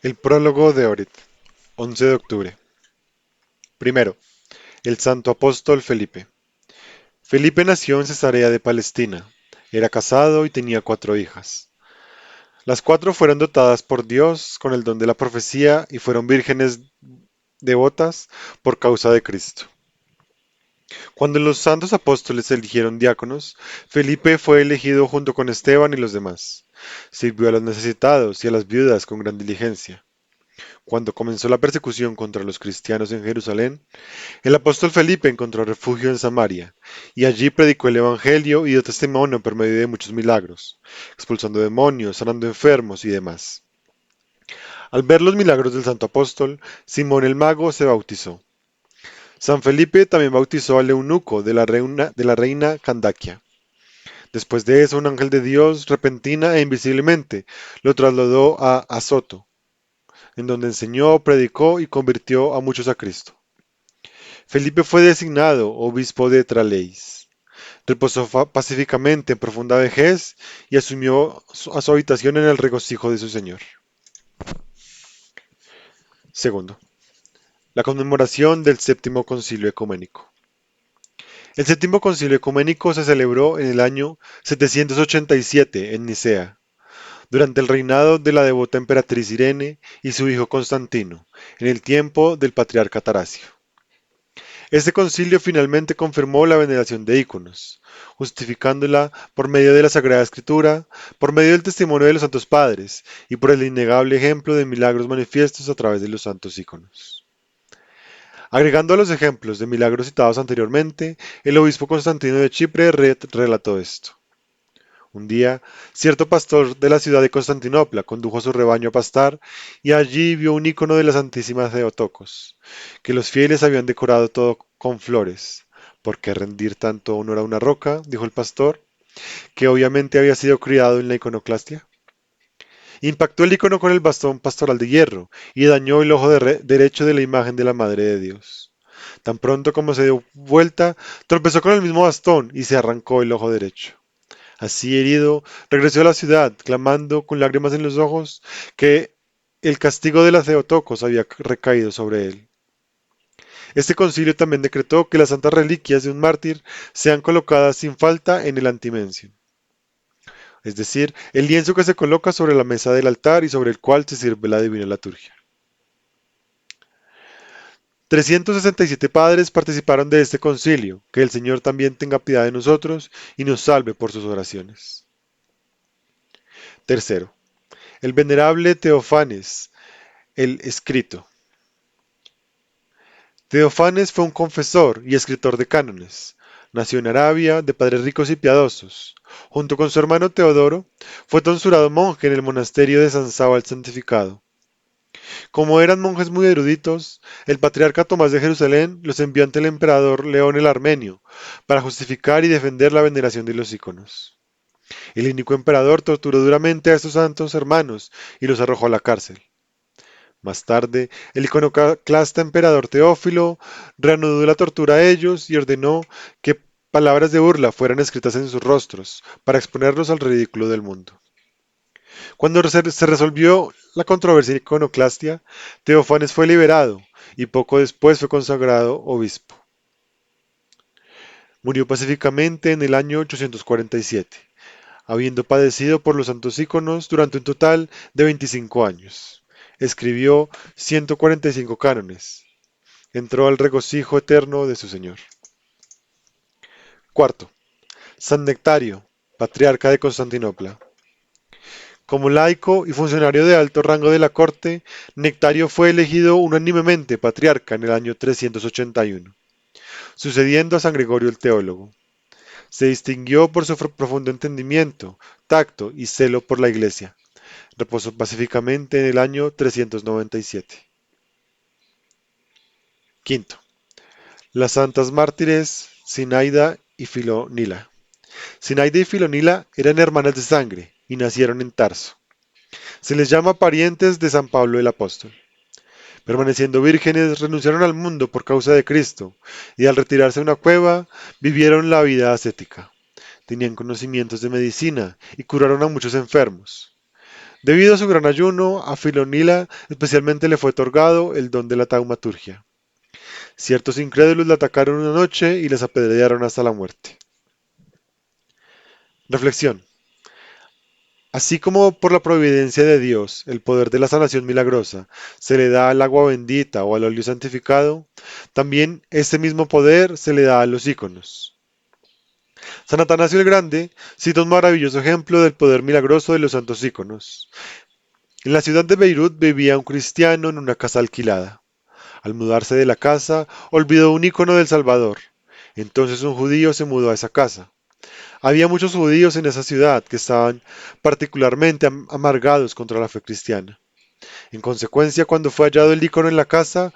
El prólogo de Orit, 11 de octubre. Primero, el santo apóstol Felipe. Felipe nació en Cesarea de Palestina. Era casado y tenía 4 hijas. Las 4 fueron dotadas por Dios con el don de la profecía y fueron vírgenes devotas por causa de Cristo. Cuando los santos apóstoles eligieron diáconos, Felipe fue elegido junto con Esteban y los demás. Sirvió a los necesitados y a las viudas con gran diligencia. Cuando comenzó la persecución contra los cristianos en Jerusalén, el apóstol Felipe encontró refugio en Samaria, y allí predicó el Evangelio y dio testimonio por medio de muchos milagros, expulsando demonios, sanando enfermos y demás. Al ver los milagros del santo apóstol, Simón el mago se bautizó. San Felipe también bautizó al eunuco de la reina Candaquia. Después de eso, un ángel de Dios, repentina e invisiblemente, lo trasladó a Azoto, en donde enseñó, predicó y convirtió a muchos a Cristo. Felipe fue designado obispo de Tralleis. Reposó pacíficamente en profunda vejez y asumió a su habitación en el regocijo de su Señor. Segundo, la conmemoración del Séptimo Concilio Ecuménico. El Séptimo Concilio Ecuménico se celebró en el año 787 en Nicea, durante el reinado de la devota emperatriz Irene y su hijo Constantino, en el tiempo del patriarca Tarasio. Este concilio finalmente confirmó la veneración de íconos, justificándola por medio de la Sagrada Escritura, por medio del testimonio de los santos padres y por el innegable ejemplo de milagros manifiestos a través de los santos íconos. Agregando a los ejemplos de milagros citados anteriormente, el obispo Constantino de Chipre relató esto. Un día, cierto pastor de la ciudad de Constantinopla condujo a su rebaño a pastar y allí vio un icono de la Santísima Theotokos, que los fieles habían decorado todo con flores. ¿Por qué rendir tanto honor a una roca? Dijo el pastor, que obviamente había sido criado en la iconoclastia. Impactó el icono con el bastón pastoral de hierro y dañó el ojo derecho de la imagen de la Madre de Dios. Tan pronto como se dio vuelta, tropezó con el mismo bastón y se arrancó el ojo derecho. Así herido, regresó a la ciudad, clamando con lágrimas en los ojos que el castigo de la Theotokos había recaído sobre él. Este concilio también decretó que las santas reliquias de un mártir sean colocadas sin falta en el antimencio, es decir, el lienzo que se coloca sobre la mesa del altar y sobre el cual se sirve la divina liturgia. 367 padres participaron de este concilio, que el Señor también tenga piedad de nosotros y nos salve por sus oraciones. Tercero, el venerable Teofanes, el escrito. Teofanes fue un confesor y escritor de cánones. Nació en Arabia, de padres ricos y piadosos. Junto con su hermano Teodoro, fue tonsurado monje en el monasterio de San Saba el Santificado. Como eran monjes muy eruditos, el patriarca Tomás de Jerusalén los envió ante el emperador León el Armenio para justificar y defender la veneración de los íconos. El inicuo emperador torturó duramente a estos santos hermanos y los arrojó a la cárcel. Más tarde, el iconoclasta emperador Teófilo reanudó la tortura a ellos y ordenó que palabras de burla fueran escritas en sus rostros para exponerlos al ridículo del mundo. Cuando se resolvió la controversia iconoclastia, Teofanes fue liberado y poco después fue consagrado obispo. Murió pacíficamente en el año 847, habiendo padecido por los santos íconos durante un total de 25 años. Escribió 145 cánones. Entró al regocijo eterno de su Señor. Cuarto, San Nectario, patriarca de Constantinopla. Como laico y funcionario de alto rango de la corte, Nectario fue elegido unánimemente patriarca en el año 381, sucediendo a San Gregorio el teólogo. Se distinguió por su profundo entendimiento, tacto y celo por la Iglesia. Reposó pacíficamente en el año 397. Quinto, las santas mártires Sinaida y Filonila. Sinaida y Filonila eran hermanas de sangre y nacieron en Tarso. Se les llama parientes de San Pablo el apóstol. Permaneciendo vírgenes, renunciaron al mundo por causa de Cristo y al retirarse a una cueva, vivieron la vida ascética. Tenían conocimientos de medicina y curaron a muchos enfermos. Debido a su gran ayuno, a Filonila especialmente le fue otorgado el don de la taumaturgia. Ciertos incrédulos la atacaron una noche y les apedrearon hasta la muerte. Reflexión. Así como por la providencia de Dios, el poder de la sanación milagrosa se le da al agua bendita o al óleo santificado, también este mismo poder se le da a los íconos. San Atanasio el Grande cita un maravilloso ejemplo del poder milagroso de los santos íconos. En la ciudad de Beirut vivía un cristiano en una casa alquilada. Al mudarse de la casa, olvidó un ícono del Salvador. Entonces un judío se mudó a esa casa. Había muchos judíos en esa ciudad que estaban particularmente amargados contra la fe cristiana. En consecuencia, cuando fue hallado el ícono en la casa,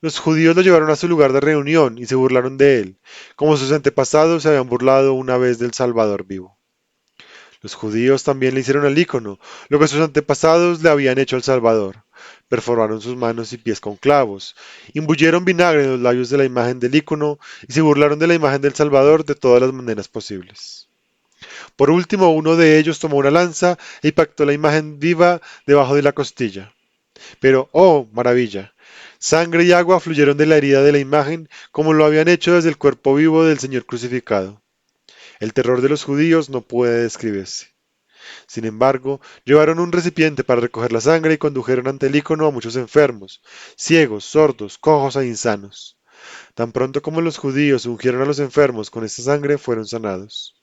los judíos lo llevaron a su lugar de reunión y se burlaron de él, como sus antepasados se habían burlado una vez del Salvador vivo. Los judíos también le hicieron al ícono lo que sus antepasados le habían hecho al Salvador. Perforaron sus manos y pies con clavos, imbuyeron vinagre en los labios de la imagen del ícono y se burlaron de la imagen del Salvador de todas las maneras posibles. Por último, uno de ellos tomó una lanza e impactó la imagen viva debajo de la costilla. Pero, oh, maravilla, sangre y agua fluyeron de la herida de la imagen como lo habían hecho desde el cuerpo vivo del Señor crucificado. El terror de los judíos no puede describirse. Sin embargo, llevaron un recipiente para recoger la sangre y condujeron ante el ícono a muchos enfermos, ciegos, sordos, cojos e insanos. Tan pronto como los judíos ungieron a los enfermos con esta sangre, fueron sanados.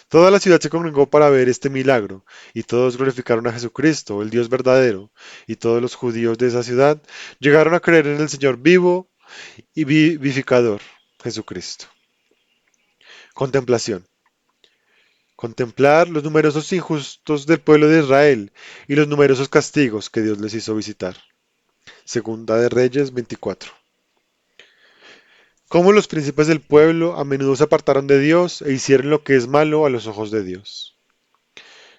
Toda la ciudad se congregó para ver este milagro, y todos glorificaron a Jesucristo, el Dios verdadero, y todos los judíos de esa ciudad llegaron a creer en el Señor vivo y vivificador, Jesucristo. Contemplación. Contemplar los numerosos injustos del pueblo de Israel y los numerosos castigos que Dios les hizo visitar. Segunda de Reyes 24. Cómo los príncipes del pueblo a menudo se apartaron de Dios e hicieron lo que es malo a los ojos de Dios.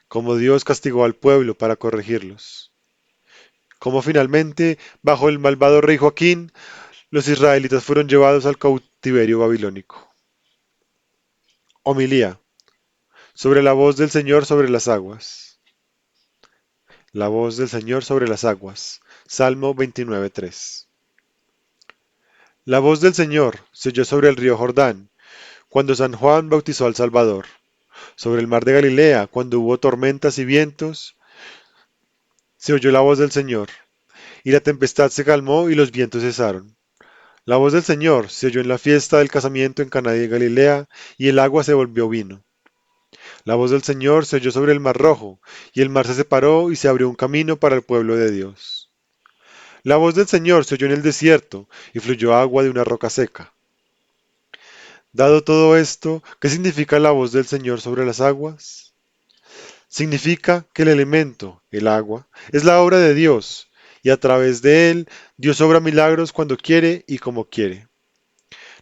Cómo Dios castigó al pueblo para corregirlos. Cómo finalmente, bajo el malvado rey Joaquín, los israelitas fueron llevados al cautiverio babilónico. Homilía. Sobre la voz del Señor sobre las aguas. La voz del Señor sobre las aguas. Salmo 29:3. La voz del Señor se oyó sobre el río Jordán, cuando San Juan bautizó al Salvador, sobre el mar de Galilea, cuando hubo tormentas y vientos, se oyó la voz del Señor, y la tempestad se calmó y los vientos cesaron. La voz del Señor se oyó en la fiesta del casamiento en Caná de Galilea, y el agua se volvió vino. La voz del Señor se oyó sobre el mar rojo, y el mar se separó y se abrió un camino para el pueblo de Dios. La voz del Señor se oyó en el desierto, y fluyó agua de una roca seca. Dado todo esto, ¿qué significa la voz del Señor sobre las aguas? Significa que el elemento, el agua, es la obra de Dios, y a través de él, Dios obra milagros cuando quiere y como quiere.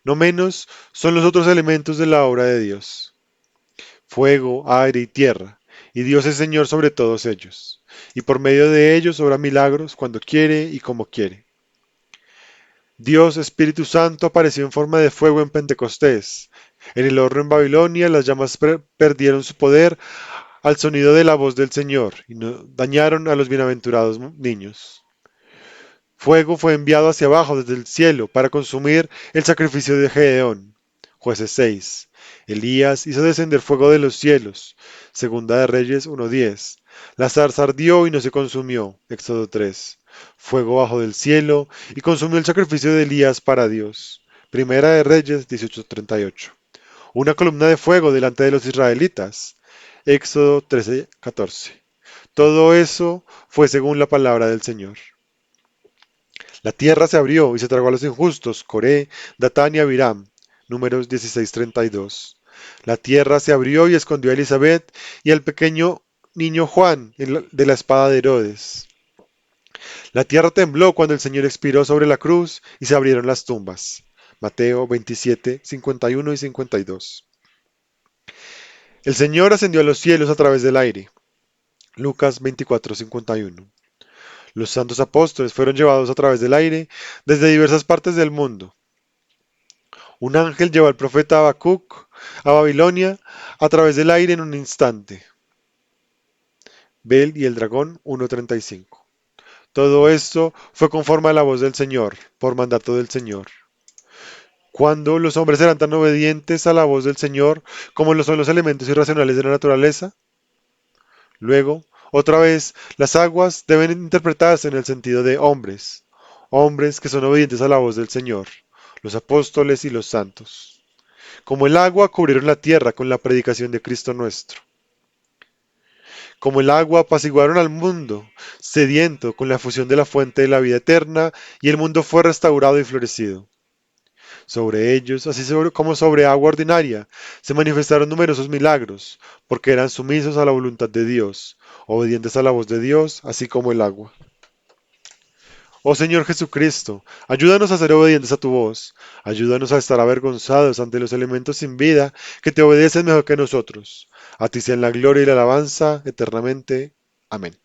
No menos son los otros elementos de la obra de Dios: fuego, aire y tierra, y Dios es Señor sobre todos ellos, y por medio de ellos obra milagros cuando quiere y como quiere. Dios Espíritu Santo apareció en forma de fuego en Pentecostés. En el horno en Babilonia las llamas perdieron su poder al sonido de la voz del Señor y no dañaron a los bienaventurados niños. Fuego fue enviado hacia abajo desde el cielo para consumir el sacrificio de Gedeón. Jueces 6. Elías hizo descender fuego de los cielos. Segunda de Reyes 1:10. La zarza ardió y no se consumió. Éxodo 3. Fuego bajo del cielo y consumió el sacrificio de Elías para Dios. Primera de Reyes 18:38. Una columna de fuego delante de los israelitas. Éxodo 13:14. Todo eso fue según la palabra del Señor. La tierra se abrió y se tragó a los injustos. Coré, Datán y Abiram. Números 16:32. La tierra se abrió y escondió a Elizabeth y al pequeño niño Juan de la espada de Herodes. La tierra tembló cuando el Señor expiró sobre la cruz y se abrieron las tumbas. Mateo 27:51 y 52. El Señor ascendió a los cielos a través del aire. Lucas 24:51. Los santos apóstoles fueron llevados a través del aire desde diversas partes del mundo. Un ángel llevó al profeta Habacuc a Babilonia a través del aire en un instante. Bel y el dragón 1:35. Todo esto fue conforme a la voz del Señor, por mandato del Señor. Cuando los hombres eran tan obedientes a la voz del Señor como lo son los elementos irracionales de la naturaleza. Luego, otra vez, las aguas deben interpretarse en el sentido de hombres, hombres que son obedientes a la voz del Señor, los apóstoles y los santos. Como el agua cubrieron la tierra con la predicación de Cristo nuestro. Como el agua apaciguaron al mundo, sediento con la fusión de la fuente de la vida eterna, y el mundo fue restaurado y florecido. Sobre ellos, como sobre agua ordinaria, se manifestaron numerosos milagros, porque eran sumisos a la voluntad de Dios, obedientes a la voz de Dios, así como el agua. Oh Señor Jesucristo, ayúdanos a ser obedientes a tu voz, ayúdanos a estar avergonzados ante los elementos sin vida que te obedecen mejor que nosotros. A ti sean la gloria y la alabanza eternamente. Amén.